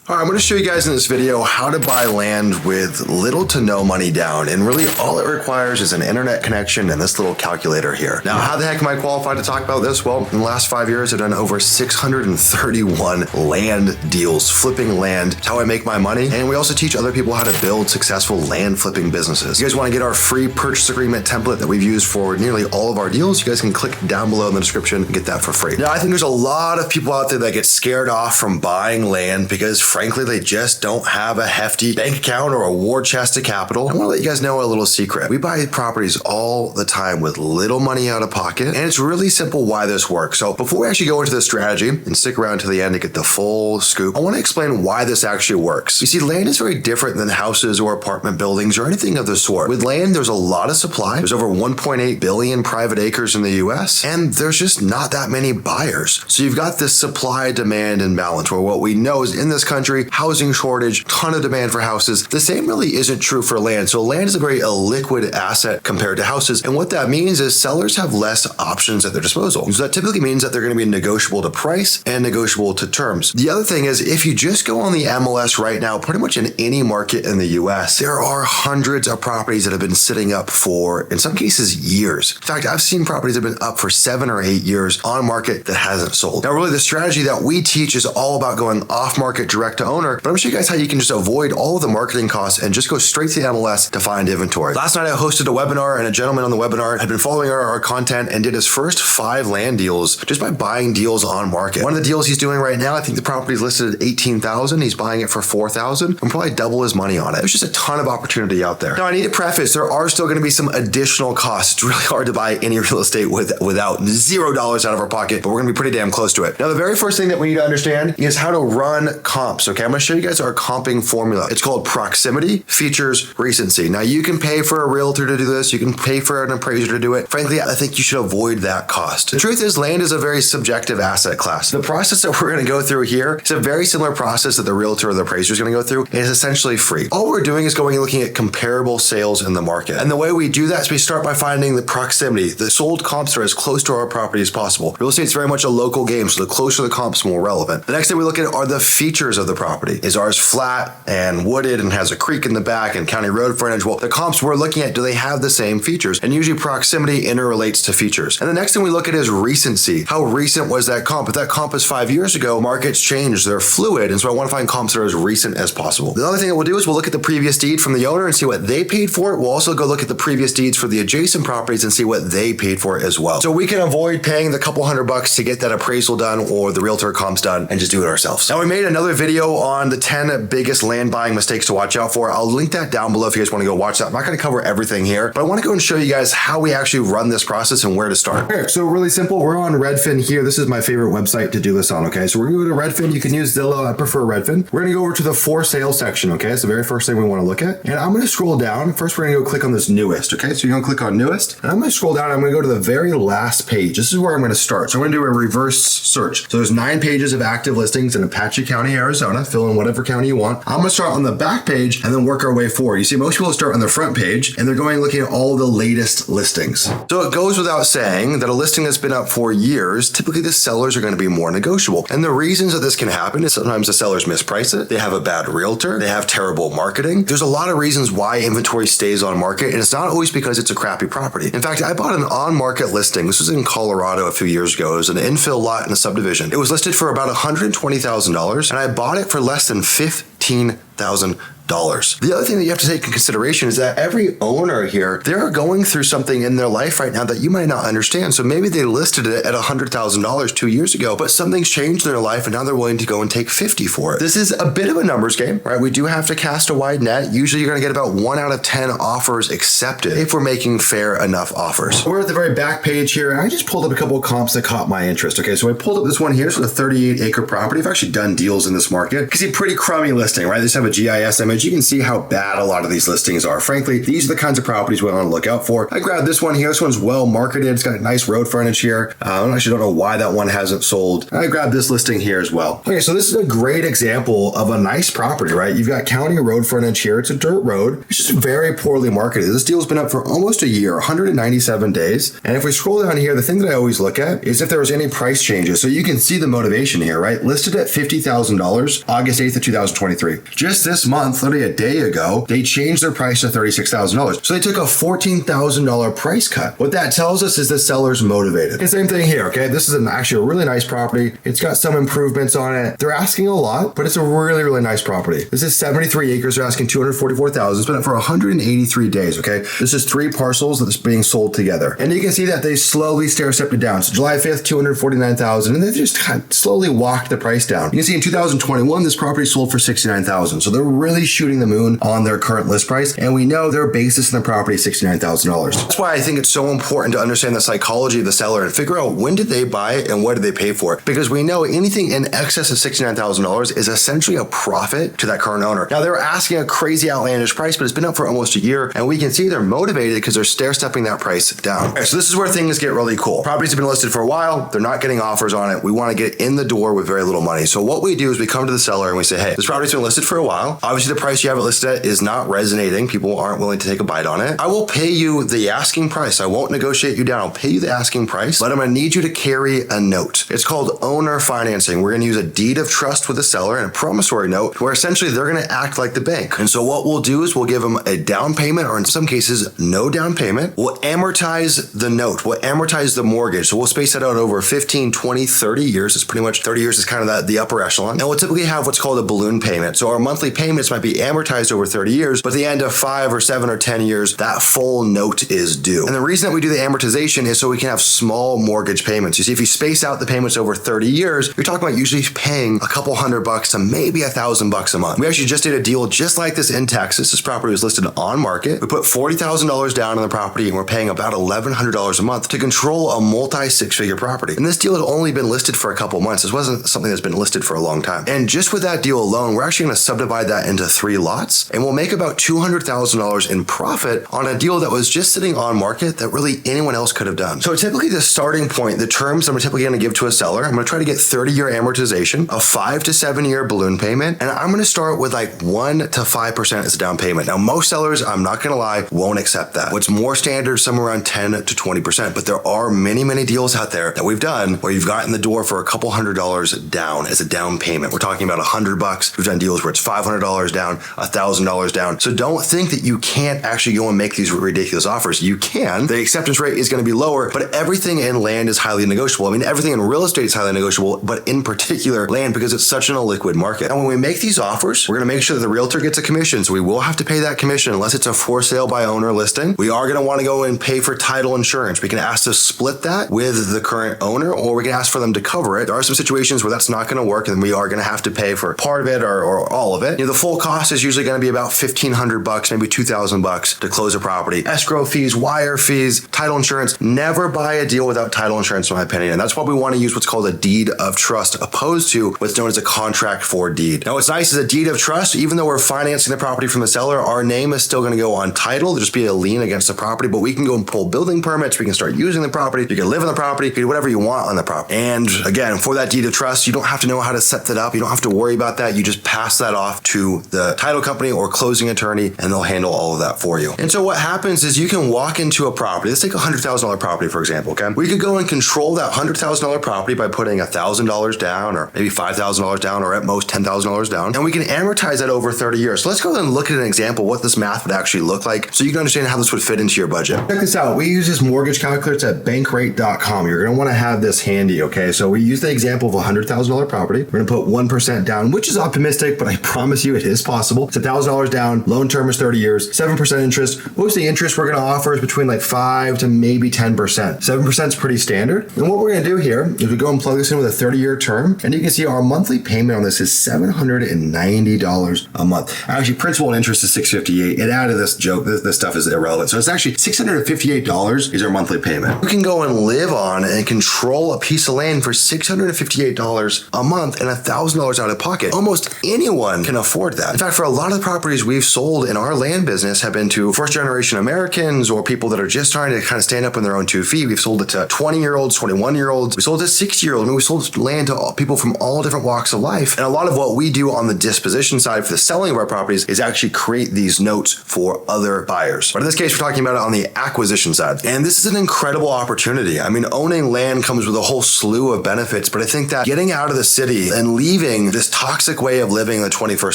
All right, I'm going to show you guys in this video how to buy land with little to no money down. And really all it requires is an internet connection and this little calculator here. Now, how the heck am I qualified to talk about this? Well, in the last 5 years, I've done over 631 land deals, flipping land. It's how I make my money. And we also teach other people how to build successful land flipping businesses. If you guys want to get our free purchase agreement template that we've used for nearly all of our deals, you guys can click down below in the description and get that for free. Now, I think there's a lot of people out there that get scared off from buying land because frankly, they just don't have a hefty bank account or a war chest of capital. I want to let you guys know a little secret. We buy properties all the time with little money out of pocket, and it's really simple why this works. So before we actually go into the strategy and stick around to the end to get the full scoop, I want to explain why this actually works. You see, land is very different than houses or apartment buildings or anything of the sort. With land, there's a lot of supply. There's over 1.8 billion private acres in the US, and there's just not that many buyers. So you've got this supply-demand imbalance where what we know is in this country, housing shortage, ton of demand for houses. The same really isn't true for land. So land is a very illiquid asset compared to houses. And what that means is sellers have less options at their disposal. So that typically means that they're going to be negotiable to price and negotiable to terms. The other thing is if you just go on the MLS right now, pretty much in any market in the US, there are hundreds of properties that have been sitting up for, in some cases, years. In fact, I've seen properties that have been up for 7 or 8 years on market that hasn't sold. Now, really the strategy that we teach is all about going off market direct to owner. But I'm gonna show you guys how you can just avoid all of the marketing costs and just go straight to the MLS to find inventory. Last night I hosted a webinar and a gentleman on the webinar had been following our content and did his first 5 land deals just by buying deals on market. One of the deals he's doing right now, I think the property is listed at $18,000. He's buying it for $4,000 and probably double his money on it. There's just a ton of opportunity out there. Now I need to preface, there are still gonna be some additional costs. It's really hard to buy any real estate without $0 out of our pocket, but we're gonna be pretty damn close to it. Now the very first thing that we need to understand is how to run comps, okay? I'm gonna show you guys our comping formula. It's called proximity, features, recency. Now you can pay for a realtor to do this. You can pay for an appraiser to do it. Frankly, I think you should avoid that cost. The truth is land is a very subjective asset class. The process that we're going to go through here is a very similar process that the realtor or the appraiser is going to go through. It is essentially free. All we're doing is going and looking at comparable sales in the market. And the way we do that is we start by finding the proximity. The sold comps are as close to our property as possible. Real estate is very much a local game, so the closer the comps, the more relevant. The next thing we look at are the features of the property. Is ours flat and wooded and has a creek in the back and county road frontage? Well, the comps we're looking at, do they have the same features? And usually proximity interrelates to features. And the next thing we look at is recency. How recent was that comp? If that comp is 5 years ago, markets change, they're fluid. And so I want to find comps that are as recent as possible. The other thing that we'll do is we'll look at the previous deed from the owner and see what they paid for it. We'll also go look at the previous deeds for the adjacent properties and see what they paid for it as well. So we can avoid paying the couple $100 to get that appraisal done or the realtor comps done and just do it ourselves. Now we made another video on the 10 biggest land buying mistakes to watch out for. I'll link that down below if you guys want to go watch that. I'm not going to cover everything here, but I want to go and show you guys how we actually run this process and where to start. Okay, so really simple. We're on Redfin here. This is my favorite website to do this on, okay? So we're going to go to Redfin. You can use Zillow. I prefer Redfin. We're going to go over to the for sale section, okay? It's the very first thing we want to look at. And I'm going to scroll down. First, we're going to go click on this newest, okay? So you're going to click on newest. And I'm going to scroll down. And I'm going to go to the very last page. This is where I'm going to start. So I'm going to do a reverse search. So there's 9 pages of active listings in Apache County, Arizona. Fill in whatever county you want. I'm going to start on the back page and then work our way forward. You see, most people start on the front page and they're going looking at all the latest listings. So it goes without saying that a listing that's been up for years, typically the sellers are going to be more negotiable. And the reasons that this can happen is sometimes the sellers misprice it. They have a bad realtor. They have terrible marketing. There's a lot of reasons why inventory stays on market. And it's not always because it's a crappy property. In fact, I bought an on-market listing. This was in Colorado a few years ago. It was an infill lot in a subdivision. It was listed for about $120,000 and I bought it for less than $15,000. The other thing that you have to take in consideration is that every owner here, they're going through something in their life right now that you might not understand. So maybe they listed it at $100,000 2 years ago, but something's changed in their life and now they're willing to go and take 50 for it. This is a bit of a numbers game, right? We do have to cast a wide net. Usually you're going to get about 1 out of 10 offers accepted if we're making fair enough offers. We're at the very back page here and I just pulled up a couple of comps that caught my interest. Okay, so I pulled up this one here. So a 38 acre property. I've actually done deals in this market. You can see pretty crummy listing, right? They just have a GIS image, you can see how bad a lot of these listings are. Frankly, these are the kinds of properties we want to look out for. I grabbed this one here. This one's well marketed. It's got a nice road frontage here. I actually don't know why that one hasn't sold. I grabbed this listing here as well. Okay, so this is a great example of a nice property, right? You've got county road frontage here. It's a dirt road. It's just very poorly marketed. This deal's been up for almost a year, 197 days. And if we scroll down here, the thing that I always look at is if there was any price changes. So you can see the motivation here, right? Listed at $50,000, August 8th of 2023. Just this month, literally a day ago, they changed their price to $36,000. So they took a $14,000 price cut. What that tells us is the seller's motivated. The same thing here, okay? This is actually a really nice property. It's got some improvements on it. They're asking a lot, but it's a really, really nice property. This is 73 acres. They're asking $244,000. It's been up for 183 days, okay? This is 3 parcels that's being sold together. And you can see that they slowly stair-stepped it down. So July 5th, $249,000, and they just kind of slowly walked the price down. You can see in 2021, this property sold for $69,000. So they're really shooting the moon on their current list price. And we know their basis in the property is $69,000. That's why I think it's so important to understand the psychology of the seller and figure out when did they buy it and what did they pay for it. Because we know anything in excess of $69,000 is essentially a profit to that current owner. Now they're asking a crazy outlandish price, but it's been up for almost a year. And we can see they're motivated because they're stair-stepping that price down. Okay, so this is where things get really cool. Properties have been listed for a while. They're not getting offers on it. We want to get in the door with very little money. So what we do is we come to the seller and we say, hey, this property's been listed for a while. Obviously the price you have it listed at is not resonating. People aren't willing to take a bite on it. I will pay you the asking price. I won't negotiate you down. I'll pay you the asking price, but I'm going to need you to carry a note. It's called owner financing. We're going to use a deed of trust with the seller and a promissory note where essentially they're going to act like the bank. And so what we'll do is we'll give them a down payment, or in some cases, no down payment. We'll amortize the note. We'll amortize the mortgage. So we'll space that out over 15, 20, 30 years. It's pretty much 30 years is kind of the upper echelon. And we'll typically have what's called a balloon payment. So our monthly payments might be amortized over 30 years, but at the end of 5 or 7 or 10 years, that full note is due. And the reason that we do the amortization is so we can have small mortgage payments. You see, if you space out the payments over 30 years, you're talking about usually paying a couple $100 to maybe $1,000 a month. We actually just did a deal just like this in Texas. This property was listed on market. We put $40,000 down on the property and we're paying about $1,100 a month to control a multi-6-figure property. And this deal had only been listed for a couple months. This wasn't something that's been listed for a long time. And just with that deal alone, we're actually going to subdivide that into 3 lots and we'll make about $200,000 in profit on a deal that was just sitting on market that really anyone else could have done. So typically the starting point, the terms I'm typically going to give to a seller, I'm going to try to get 30-year amortization, a 5 to 7-year balloon payment, and I'm going to start with like 1 to 5% as a down payment. Now, most sellers, I'm not going to lie, won't accept that. What's more standard, somewhere around 10 to 20%, but there are many, many deals out there that we've done where you've gotten the door for a couple $100 down as a down payment. We're talking about $100. We've done deals where it's $500 down, $1,000 down. So don't think that you can't actually go and make these ridiculous offers. You can. The acceptance rate is going to be lower, but everything in land is highly negotiable. I mean, everything in real estate is highly negotiable, but in particular land because it's such an illiquid market. And when we make these offers, we're going to make sure that the realtor gets a commission. So we will have to pay that commission unless it's a for sale by owner listing. We are going to want to go and pay for title insurance. We can ask to split that with the current owner, or we can ask for them to cover it. There are some situations where that's not going to work and we are going to have to pay for part of it or all of it. You know, the full cost is usually going to be about $1,500, maybe $2,000 to close a property. Escrow fees, wire fees, title insurance. Never buy a deal without title insurance, in my opinion. And that's why we want to use what's called a deed of trust opposed to what's known as a contract for deed. Now, what's nice is a deed of trust, even though we're financing the property from the seller, our name is still going to go on title. There'll just be a lien against the property, but we can go and pull building permits. We can start using the property. You can live in the property. You can do whatever you want on the property. And again, for that deed of trust, you don't have to know how to set that up. You don't have to worry about that. You just pass that off to the title company or closing attorney, and they'll handle all of that for you. And so what happens is you can walk into a property. Let's take a $100,000 property, for example, okay? We could go and control that $100,000 property by putting $1,000 down or maybe $5,000 down or at most $10,000 down. And we can amortize that over 30 years. So let's go and look at an example what this math would actually look like so you can understand how this would fit into your budget. Check this out. We use this mortgage calculator at bankrate.com. You're going to want to have this handy, okay? So we use the example of a $100,000 property. We're going to put 1% down, which is optimistic, but I promise you it is possible. It's $1,000 down. Loan term is 30 years, 7% interest. Most of the interest we're going to offer is between like 5 to maybe 10%. 7% is pretty standard. And what we're going to do here is we go and plug this in with a 30-year term, and you can see our monthly payment on this is $790 a month. Actually, principal and interest is $658. It added this joke. This stuff is irrelevant. So it's actually $658 is our monthly payment. We can go and live on and control a piece of land for $658 a month and $1,000 out of pocket. Almost anyone can afford that. In fact, for a lot of the properties we've sold in our land business have been to first generation Americans or people that are just trying to kind of stand up on their own 2 feet. We've sold it to 20-year-olds, 21-year-olds. We sold it to 60-year-olds. I mean, we sold land to people from all different walks of life. And a lot of what we do on the disposition side for the selling of our properties is actually create these notes for other buyers. But in this case, we're talking about it on the acquisition side. And this is an incredible opportunity. I mean, owning land comes with a whole slew of benefits, but I think that getting out of the city and leaving this toxic way of living in the 21st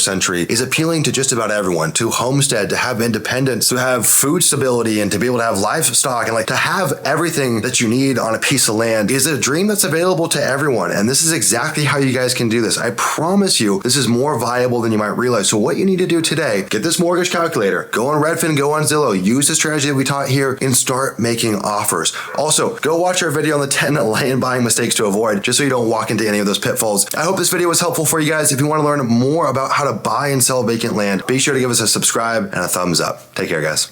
century is appealing to just about everyone, to homestead, to have independence, to have food stability, and to be able to have livestock, and like to have everything that you need on a piece of land is a dream that's available to everyone. And this is exactly how you guys can do this. I promise you, this is more viable than you might realize. So what you need to do today, get this mortgage calculator, go on Redfin, go on Zillow, use the strategy that we taught here, and start making offers. Also, go watch our video on the 10 land buying mistakes to avoid, just so you don't walk into any of those pitfalls. I hope this video was helpful for you guys. If you want to learn more about how to buy and sell vacant land, be sure to give us a subscribe and a thumbs up. Take care, guys.